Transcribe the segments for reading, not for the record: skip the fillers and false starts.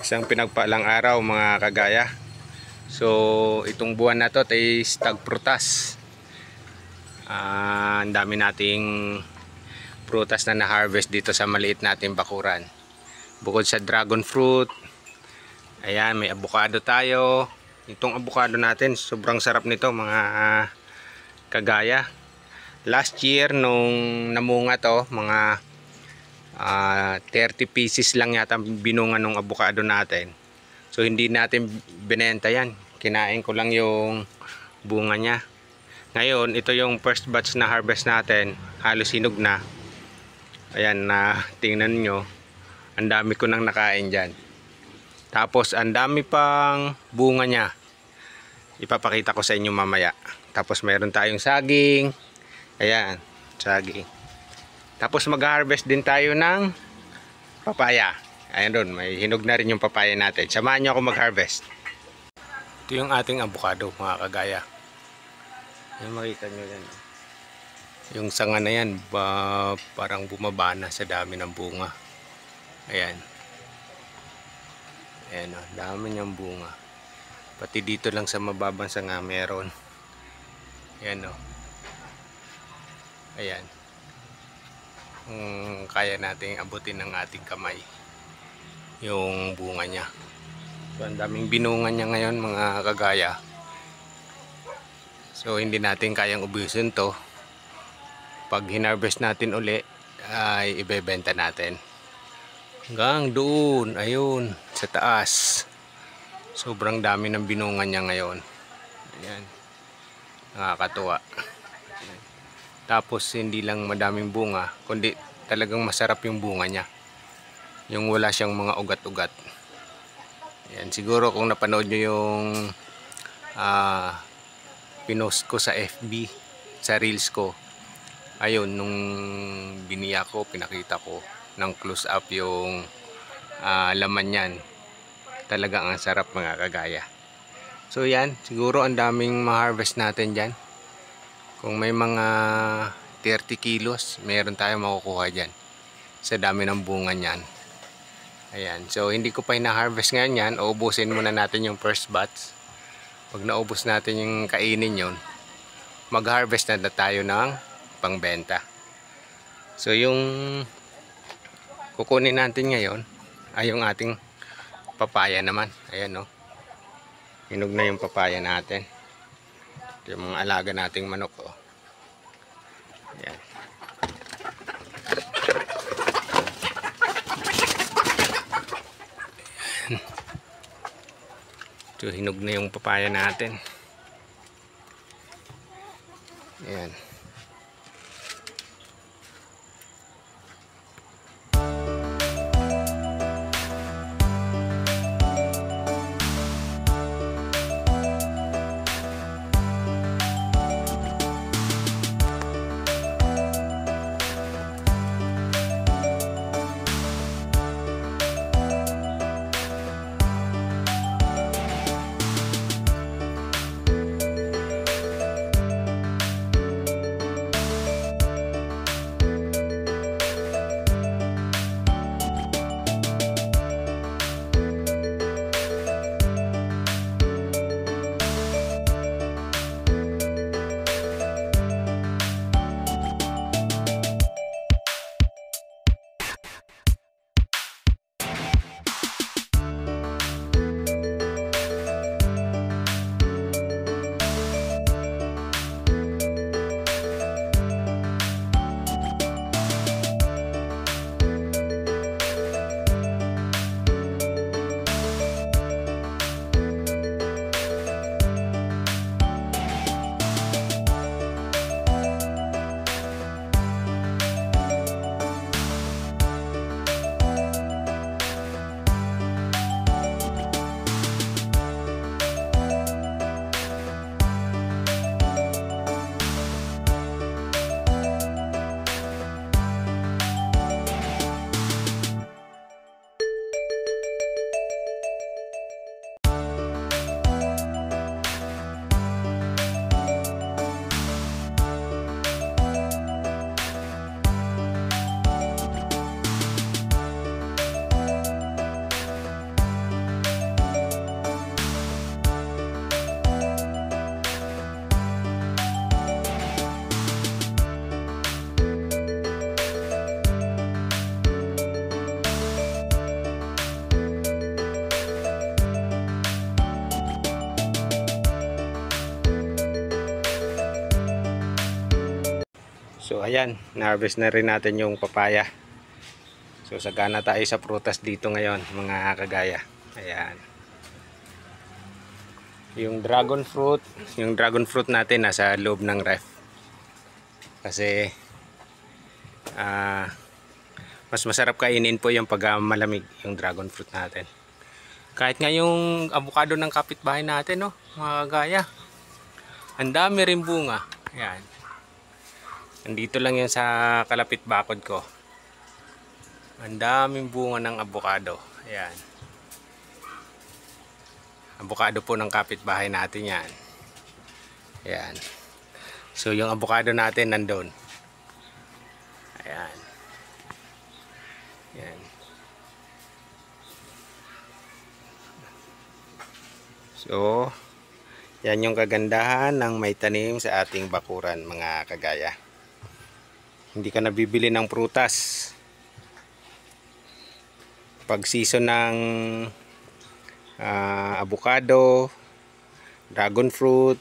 Isang pinagpalang araw mga kagaya. So itong buwan na to is tagprutas. Ang dami nating prutas na na-harvest dito sa maliit nating bakuran. Bukod sa dragon fruit, ayan, may avocado tayo. Itong avocado natin, sobrang sarap nito mga kagaya. Last year nung namunga to, mga 30 pieces lang yata binunga ng avocado natin. So hindi natin binenta yan. Kinain ko lang yung bunga niya. Ngayon, ito yung first batch na harvest natin. Halos hinog na. Ayan, tingnan nyo. Ang dami ko nang nakain dyan. Tapos ang dami pang bunga niya. Ipapakita ko sa inyo mamaya. Tapos mayroon tayong saging. Ayan, saging. Tapos mag-harvest din tayo ng papaya. Ayan doon, may hinog na rin yung papaya natin. Samahan nyo ako mag-harvest. Ito yung ating avocado mga kagaya. Ayan, makita nyo yan. Yung sanga na yan, parang bumaba na sa dami ng bunga. Ayan. Ayan o, dami niyang bunga. Pati dito lang sa mababang sanga meron. Ayan o. Ayan. Kaya nating abutin ng ating kamay yung bunga niya. So ang daming binunga niya ngayon mga kagaya. So hindi natin kayang ubusin to. Pag hinarvest natin uli ay ibebenta natin. Hanggang doon, ayun, sa taas. Sobrang dami ng binunga niya ngayon. Ayan. Nakakatuwa. Ayan. Tapos hindi lang madaming bunga, kundi talagang masarap yung bunga niya. Yung wala siyang mga ugat-ugat. Ayan, siguro kung napanood nyo yung pinost ko sa FB, sa reels ko. Ayun, nung biniya ko, pinakita ko ng close up yung laman niyan. Talagang ang sarap mga kagaya. So yan, siguro ang daming ma-harvest natin dyan. Kung may mga 30 kilos, meron tayong makukuha dyan. Sa dami ng bunga niyan. Ayan, so hindi ko pa ina-harvest ngayon yan. Uubusin muna natin yung first batch. Pag naubos natin yung kainin yun, mag-harvest na tayo ng pangbenta. So yung kukunin natin ngayon ay yung ating papaya naman. Ayan o. Hinog na yung papaya natin. Ito yung mga alaga nating manok o. Ayan. So hinog na yung papaya natin. Ayan. So ayan, na-harvest na rin natin yung papaya. So sagana tayo sa prutas dito ngayon mga kagaya. Ayan. Yung dragon fruit natin nasa loob ng ref. Kasi mas masarap kainin po yung pag malamig yung dragon fruit natin. Kahit nga yung avocado ng kapitbahay natin, no, mga kagaya. Ang dami rin bunga. Ayan. Nandito lang yan sa kalapit bakod ko. Ang daming bunga ng avocado. Ayan. Avocado po ng kapitbahay natin yan. Ayan. So yung avocado natin nandun. Ayan. Ayan. So yan yung kagandahan ng may tanim sa ating bakuran mga kagaya. Hindi ka nabibili ng prutas. Pag season ng avocado, dragon fruit,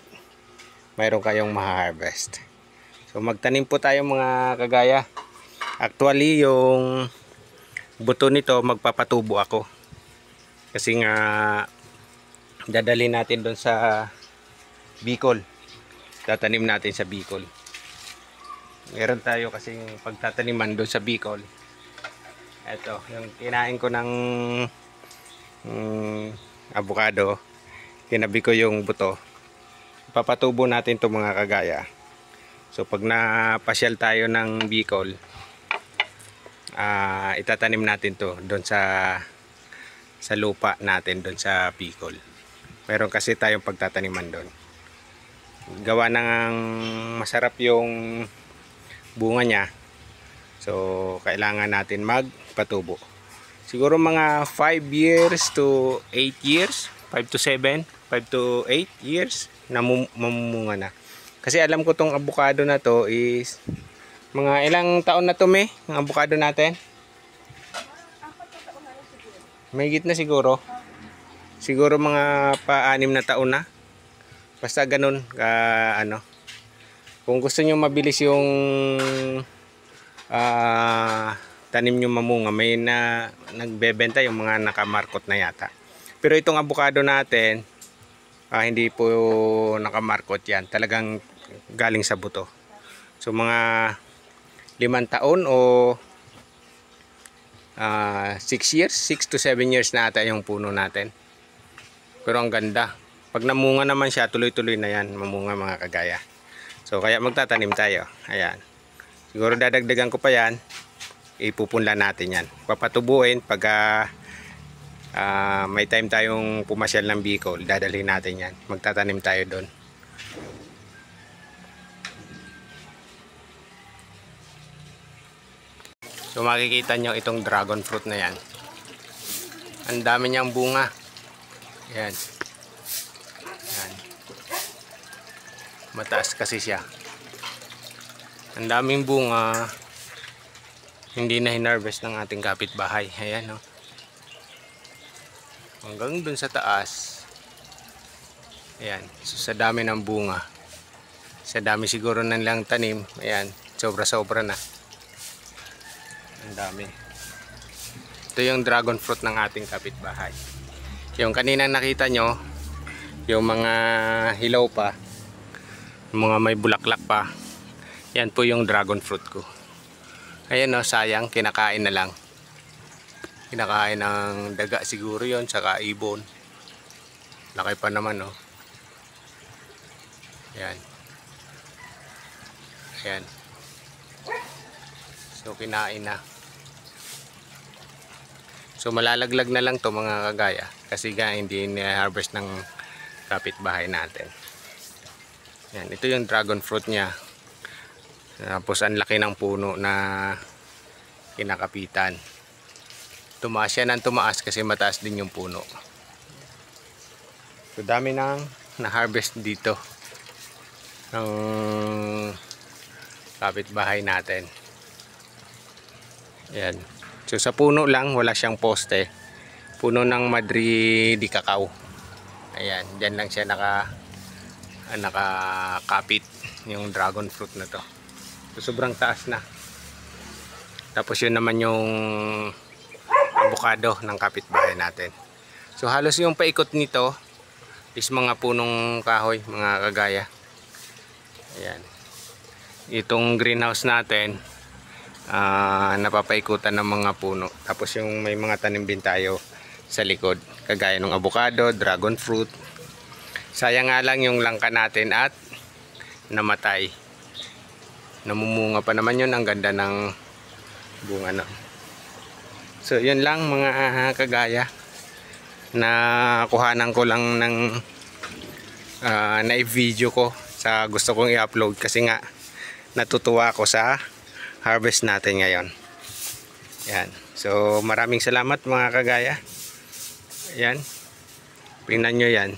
mayroon kayong ma-harvest. So magtanim po tayo mga kagaya. Actually yung buto nito magpapatubo ako. Kasi nga dadalhin natin doon sa Bicol. Tatanim natin sa Bicol. Meron tayo kasing pagtataniman doon sa Bicol. Ito, yung kinain ko ng avocado, tinabi ko yung buto. Papatubo natin to mga kagaya. So pag napasyal tayo ng Bicol, itatanim natin to doon sa lupa natin doon sa Bicol. Meron kasi tayong pagtataniman doon. Gawa ng masarap yung bunga niya. So kailangan natin magpatubo. Siguro mga 5 years to 8 years, 5 to 7, 5 to 8 years na mamumunga na. Kasi alam ko tong avocado na to is mga ilang taon na to ang avocado natin. May gitna siguro. Siguro mga pa-6 na taon na. Basta ganun ano. Kung gusto niyo mabilis yung tanim nyo mamunga, may nagbebenta yung mga nakamarkot na yata. Pero itong avocado natin, hindi po nakamarkot yan. Talagang galing sa buto. So mga 5 taon o 6 years, 6 to 7 years na ata yung puno natin. Pero ang ganda. Pag namunga naman siya, tuloy-tuloy na yan, mamunga mga kagaya. So kaya magtatanim tayo. Ayan. Siguro dadagdagan ko pa yan. Ipupunla natin yan. Papatubuin pag may time tayong pumasyal ng Bicol, dadalhin natin yan. Magtatanim tayo doon. So makikita nyo itong dragon fruit na yan. Ang dami niyang bunga. Yan. Yan. Mataas kasi siya. Ang daming bunga. Hindi na hinarvest ng ating kapitbahay. Ayan, no? Hanggang dun sa taas. Ayan. So, sa dami ng bunga. Sa dami siguro ng lang tanim. Ayan. Sobra-sobra na. Ang dami. Ito yung dragon fruit ng ating kapitbahay. Yung kanina nakita nyo, yung mga hilaw pa, yung mga may bulaklak pa, yan po yung dragon fruit ko. Ayan, no, sayang, kinakain na lang. Kinakain ng daga siguro yon, saka ibon. Laki pa naman, no. Ayan. Ayan. So kinain na. So malalaglag na lang to mga kagaya. Kasi nga hindi na-harvest ng kapitbahay natin. Yan, ito yung dragon fruit niya. Tapos ang laki ng puno na kinakapitan. Tumaas siya ng tumaas kasi mataas din yung puno. So dami nang na-harvest dito ng kapitbahay natin. Yan. So sa puno lang, wala siyang poste. Puno ng Madri di Cacao. Ayan, dyan lang siya nakakapit yung dragon fruit na to. So, sobrang taas na. Tapos yun naman yung avocado ng kapitbahay natin. So halos yung paikot nito is mga punong kahoy, mga kagaya. Ayan. Itong greenhouse natin, napapaikutan ng mga puno. Tapos yung may mga tanim din tayo sa likod, kagaya ng avocado, dragon fruit. Sayang nga lang yung langka natin at namatay. Namumunga pa naman yun, ang ganda ng bunga na. So yun lang mga kagaya, na kuhanan ko lang ng na-video ko sa gusto kong i-upload kasi nga natutuwa ako sa harvest natin ngayon. Yan. So maraming salamat mga kagaya. Yan. Tingnan nyo yan.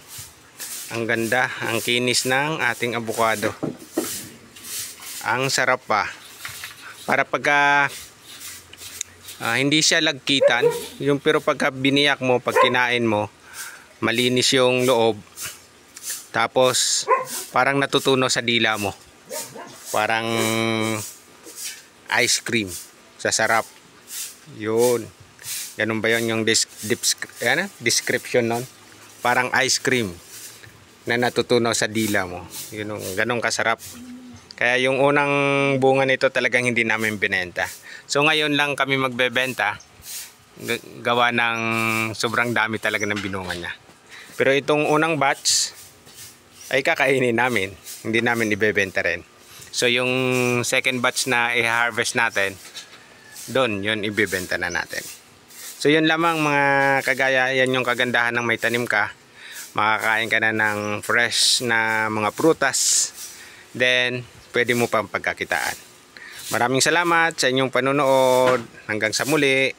Ang ganda, ang kinis ng ating avocado. Ang sarap pa. Para pagka hindi siya lagkitan, yung pero pagka biniyak mo, pag kinain mo, malinis yung loob. Tapos parang natutunaw sa dila mo. Parang ice cream. Sa sarap. Yun. Ganun ba yun yung description nun? Parang ice cream na natutunaw sa dila mo. Yun, ganun kasarap. Kaya yung unang bunga nito talagang hindi namin binenta. So ngayon lang kami magbebenta, gawa ng sobrang dami talaga ng binunga niya. Pero itong unang batch ay kakainin namin, hindi namin ibebenta rin. So yung second batch na i-harvest natin, doon yun ibebenta na natin. So yun lamang mga kagaya, yan yung kagandahan ng may tanim ka. Makakain ka na ng fresh na mga prutas, then pwede mo pang pagkakitaan. Maraming salamat sa inyong panonood. Hanggang sa muli.